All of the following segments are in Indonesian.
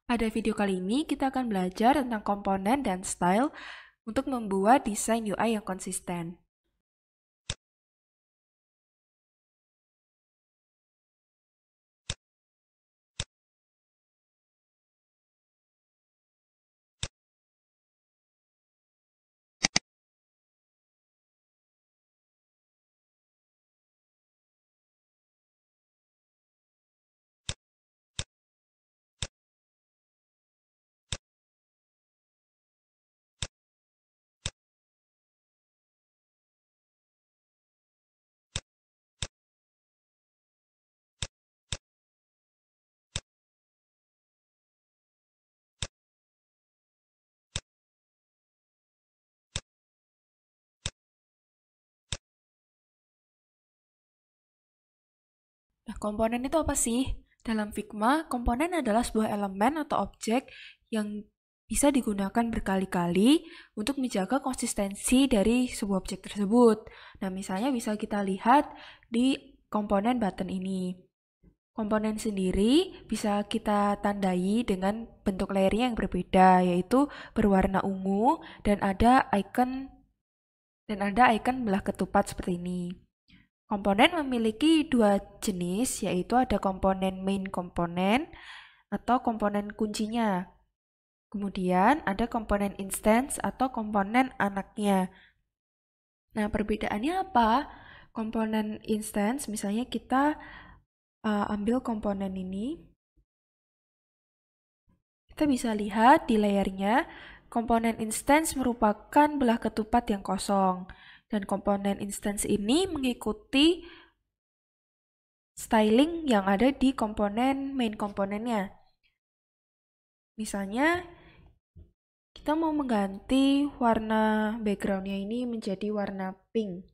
Pada video kali ini, kita akan belajar tentang komponen dan style untuk membuat desain UI yang konsisten. Nah, komponen itu apa sih? Dalam Figma, komponen adalah sebuah elemen atau objek yang bisa digunakan berkali-kali untuk menjaga konsistensi dari sebuah objek tersebut. Nah, misalnya bisa kita lihat di komponen button ini. Komponen sendiri bisa kita tandai dengan bentuk layernya yang berbeda, yaitu berwarna ungu dan ada icon belah ketupat seperti ini. Komponen memiliki dua jenis, yaitu ada komponen main komponen atau komponen kuncinya. Kemudian ada komponen instance atau komponen anaknya. Nah, perbedaannya apa? Komponen instance, misalnya kita ambil komponen ini. Kita bisa lihat di layarnya, komponen instance merupakan belah ketupat yang kosong. Dan komponen instance ini mengikuti styling yang ada di komponen main komponennya. Misalnya, kita mau mengganti warna backgroundnya ini menjadi warna pink.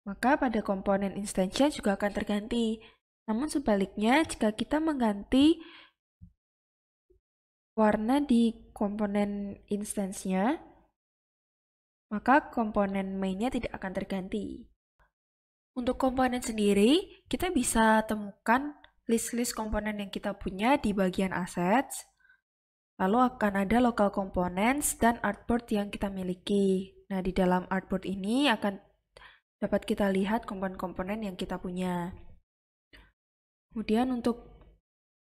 Maka pada komponen instance-nya juga akan terganti. Namun sebaliknya, jika kita mengganti warna di komponen instance-nya, maka komponen mainnya tidak akan terganti. Untuk komponen sendiri, kita bisa temukan list-list komponen yang kita punya di bagian assets. Lalu akan ada local components dan artboard yang kita miliki. Nah, di dalam artboard ini akan dapat kita lihat komponen-komponen yang kita punya. Kemudian untuk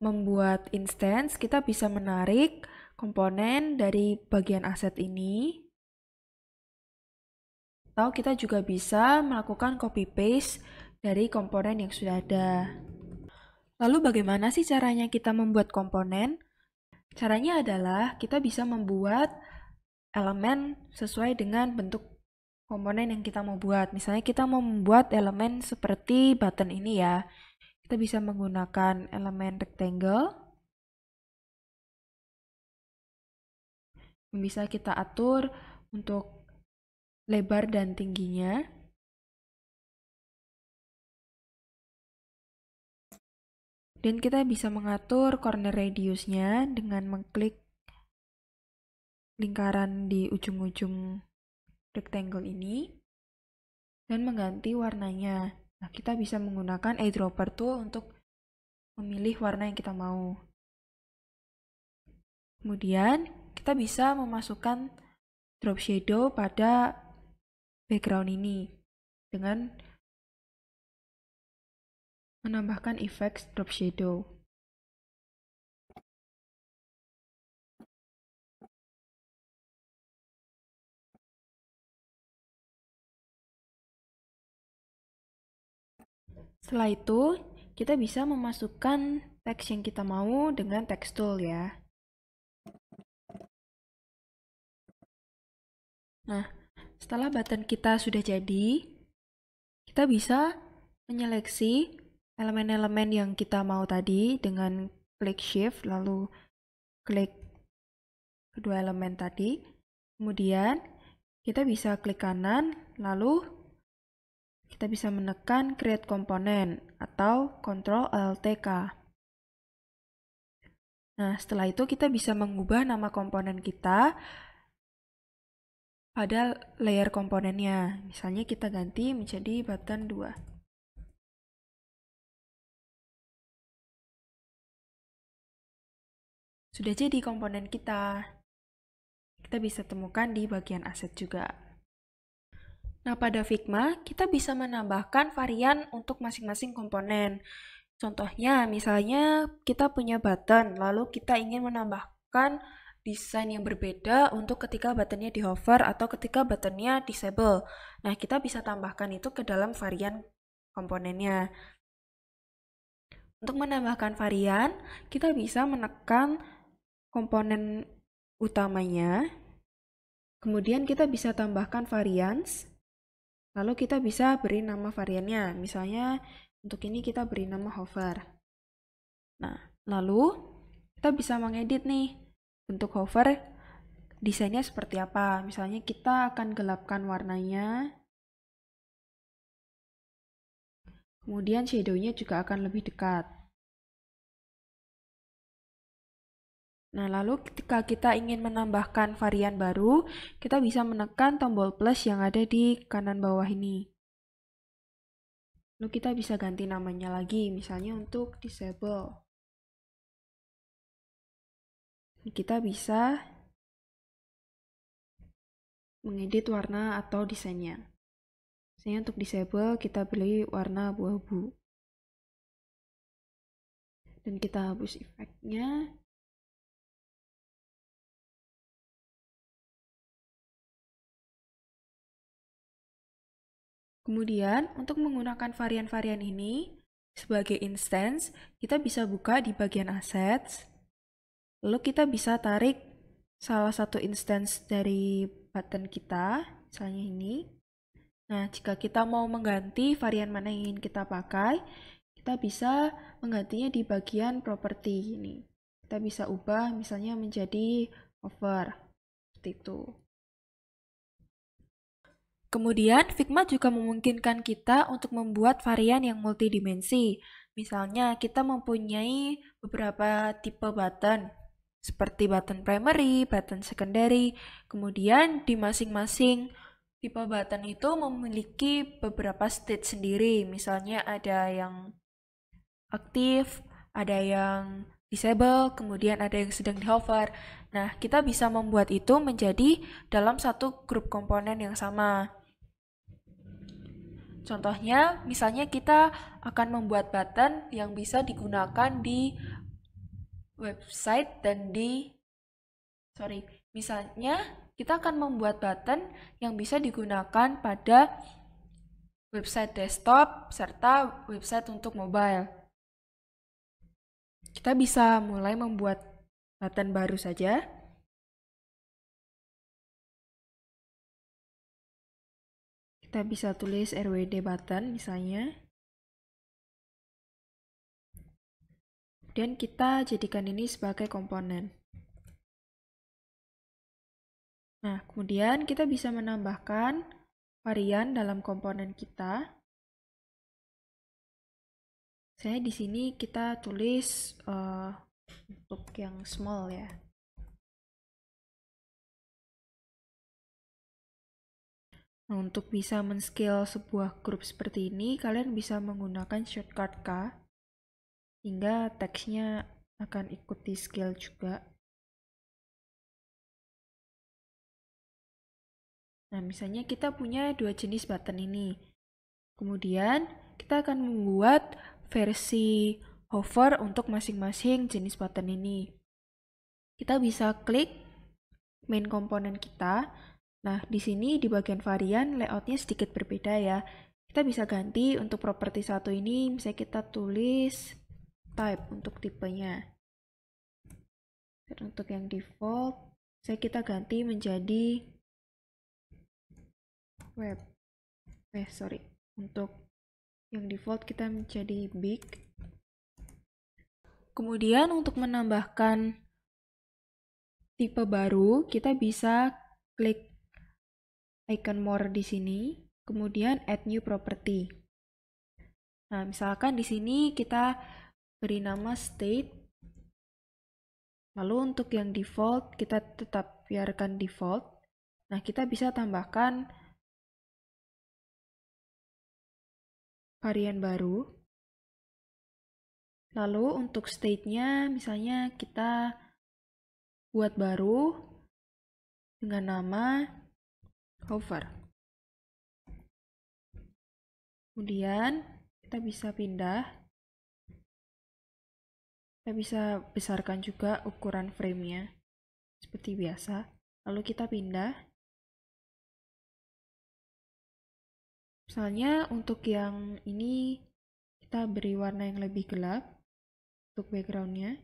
membuat instance, kita bisa menarik komponen dari bagian aset ini. Atau kita juga bisa melakukan copy paste dari komponen yang sudah ada. Lalu bagaimana sih caranya kita membuat komponen? Caranya adalah kita bisa membuat elemen sesuai dengan bentuk komponen yang kita mau buat. Misalnya kita mau membuat elemen seperti button ini ya. Kita bisa menggunakan elemen rectangle. Bisa kita atur untuk lebar dan tingginya. Dan kita bisa mengatur corner radiusnya dengan mengklik lingkaran di ujung-ujung rectangle ini dan mengganti warnanya. Nah, kita bisa menggunakan eyedropper tool untuk memilih warna yang kita mau. Kemudian, kita bisa memasukkan drop shadow pada background ini dengan menambahkan efek drop shadow. Setelah itu, kita bisa memasukkan teks yang kita mau dengan text tool ya. Nah, setelah button kita sudah jadi, kita bisa menyeleksi elemen-elemen yang kita mau tadi dengan klik shift lalu klik kedua elemen tadi. Kemudian kita bisa klik kanan lalu kita bisa menekan create component atau Ctrl Alt K. Nah, setelah itu kita bisa mengubah nama komponen kita pada layer komponennya. Misalnya kita ganti menjadi button 2. Sudah jadi komponen kita. Kita bisa temukan di bagian aset juga. Nah, pada Figma, kita bisa menambahkan varian untuk masing-masing komponen. Contohnya, misalnya kita punya button, lalu kita ingin menambahkan desain yang berbeda untuk ketika buttonnya di hover atau ketika buttonnya disable. Nah, kita bisa tambahkan itu ke dalam varian komponennya. Untuk menambahkan varian, kita bisa menekan komponen utamanya, kemudian kita bisa tambahkan varians, lalu kita bisa beri nama variannya. Misalnya, untuk ini kita beri nama hover. Nah, lalu kita bisa mengedit nih bentuk hover desainnya seperti apa. Misalnya kita akan gelapkan warnanya, kemudian shadow-nya juga akan lebih dekat. Nah, lalu ketika kita ingin menambahkan varian baru, kita bisa menekan tombol plus yang ada di kanan bawah ini. Lalu kita bisa ganti namanya lagi, misalnya untuk disable. Kita bisa mengedit warna atau desainnya. Misalnya untuk disable kita beli warna abu-abu. Dan kita hapus efeknya. Kemudian, untuk menggunakan varian-varian ini, sebagai instance, kita bisa buka di bagian assets, lalu kita bisa tarik salah satu instance dari button kita, misalnya ini. Nah, jika kita mau mengganti varian mana yang ingin kita pakai, kita bisa menggantinya di bagian property ini. Kita bisa ubah misalnya menjadi hover, seperti itu. Kemudian, Figma juga memungkinkan kita untuk membuat varian yang multidimensi. Misalnya, kita mempunyai beberapa tipe button, seperti button primary, button secondary. Kemudian, di masing-masing tipe button itu memiliki beberapa state sendiri. Misalnya, ada yang aktif, ada yang disable, kemudian ada yang sedang di hover. Nah, kita bisa membuat itu menjadi dalam satu grup komponen yang sama. Contohnya, misalnya kita akan membuat button yang bisa digunakan di website dan misalnya kita akan membuat button yang bisa digunakan pada website desktop serta website untuk mobile. Kita bisa mulai membuat button baru saja. Kita bisa tulis RWD button misalnya. Dan kita jadikan ini sebagai komponen. Nah, kemudian kita bisa menambahkan varian dalam komponen kita. Saya di sini kita tulis untuk yang small ya. Nah, untuk bisa men-scale sebuah grup seperti ini, kalian bisa menggunakan shortcut K, hingga teksnya akan ikut di scale juga. Nah, misalnya kita punya dua jenis button ini. Kemudian, kita akan membuat versi hover untuk masing-masing jenis button ini. Kita bisa klik main komponen kita. Nah, di sini di bagian varian layoutnya sedikit berbeda ya. Kita bisa ganti untuk properti satu ini, misalnya kita tulis type untuk tipenya. Dan untuk yang default, kita ganti menjadi web. Untuk yang default kita menjadi big. Kemudian untuk menambahkan tipe baru, kita bisa klik icon more di sini, kemudian add new property. Nah, misalkan di sini kita beri nama state. Lalu untuk yang default, kita tetap biarkan default. Nah, kita bisa tambahkan varian baru. Lalu untuk state-nya, misalnya kita buat baru dengan nama hover. Kemudian kita bisa pindah. Kita bisa besarkan juga ukuran frame-nya seperti biasa. Lalu kita pindah. Misalnya untuk yang ini kita beri warna yang lebih gelap untuk background-nya.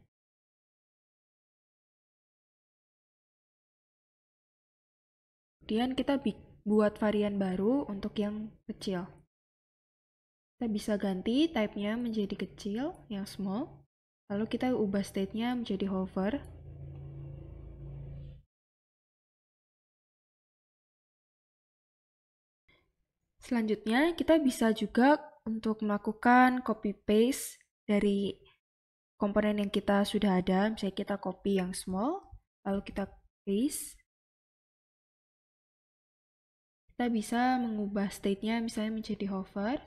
Kemudian kita buat varian baru untuk yang kecil. Kita bisa ganti type-nya menjadi kecil, yang small. Lalu kita ubah state-nya menjadi hover. Selanjutnya, kita bisa juga untuk melakukan copy-paste dari komponen yang kita sudah ada. Misalnya kita copy yang small, lalu kita paste. Kita bisa mengubah state-nya misalnya menjadi hover.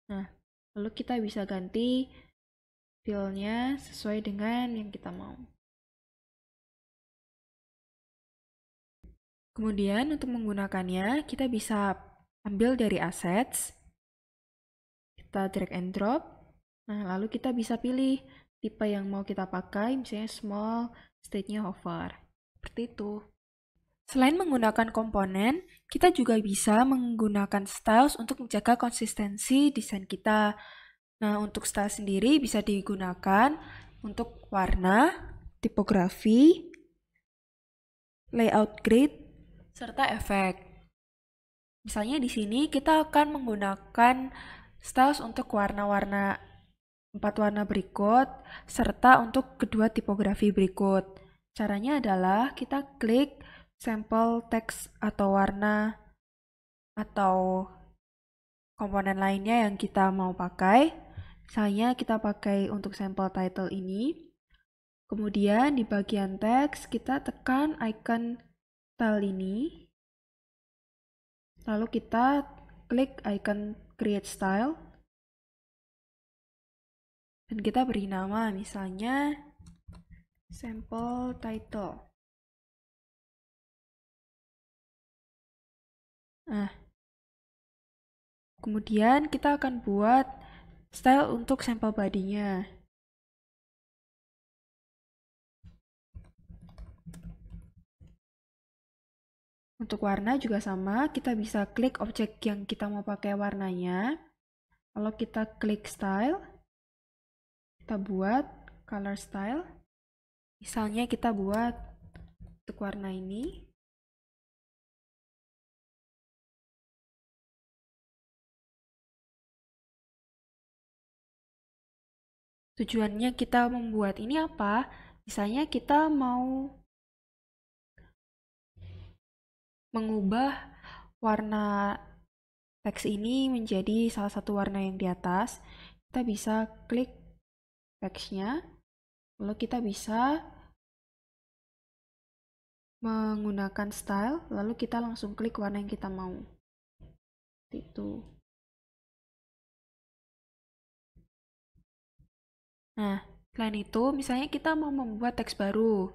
Nah, lalu kita bisa ganti fill-nya sesuai dengan yang kita mau. Kemudian untuk menggunakannya, kita bisa ambil dari assets, kita drag and drop. Nah, lalu kita bisa pilih tipe yang mau kita pakai, misalnya small, state-nya hover. Seperti itu. Selain menggunakan komponen, kita juga bisa menggunakan styles untuk menjaga konsistensi desain kita. Nah, untuk style sendiri bisa digunakan untuk warna, tipografi, layout grid, serta efek. Misalnya di sini kita akan menggunakan styles untuk warna-warna 4 warna berikut, serta untuk kedua tipografi berikut. Caranya adalah kita klik sampel teks atau warna atau komponen lainnya yang kita mau pakai. Misalnya kita pakai untuk sampel title ini. Kemudian di bagian teks kita tekan icon style ini. Lalu kita klik icon create style. Dan kita beri nama misalnya sample title. Nah, kemudian kita akan buat style untuk sampel body-nya. Untuk warna juga sama, kita bisa klik objek yang kita mau pakai warnanya. Lalu kita klik style, kita buat color style. Misalnya kita buat untuk warna ini. Tujuannya kita membuat ini apa? Misalnya kita mau mengubah warna teks ini menjadi salah satu warna yang di atas. Kita bisa klik teksnya, lalu kita bisa menggunakan style, lalu kita langsung klik warna yang kita mau. Itu. Nah, selain itu, misalnya kita mau membuat teks baru.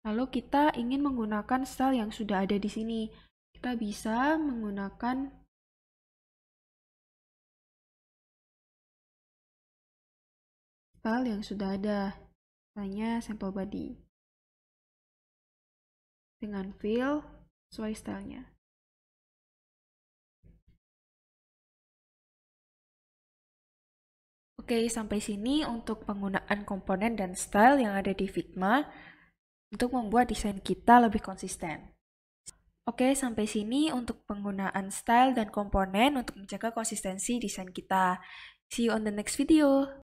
Lalu kita ingin menggunakan style yang sudah ada di sini. Kita bisa menggunakan style yang sudah ada. Misalnya sampel body. Dengan fill sesuai stylenya. Oke, sampai sini untuk penggunaan komponen dan style yang ada di Figma untuk membuat desain kita lebih konsisten. Oke, sampai sini untuk penggunaan style dan komponen untuk menjaga konsistensi desain kita. See you on the next video.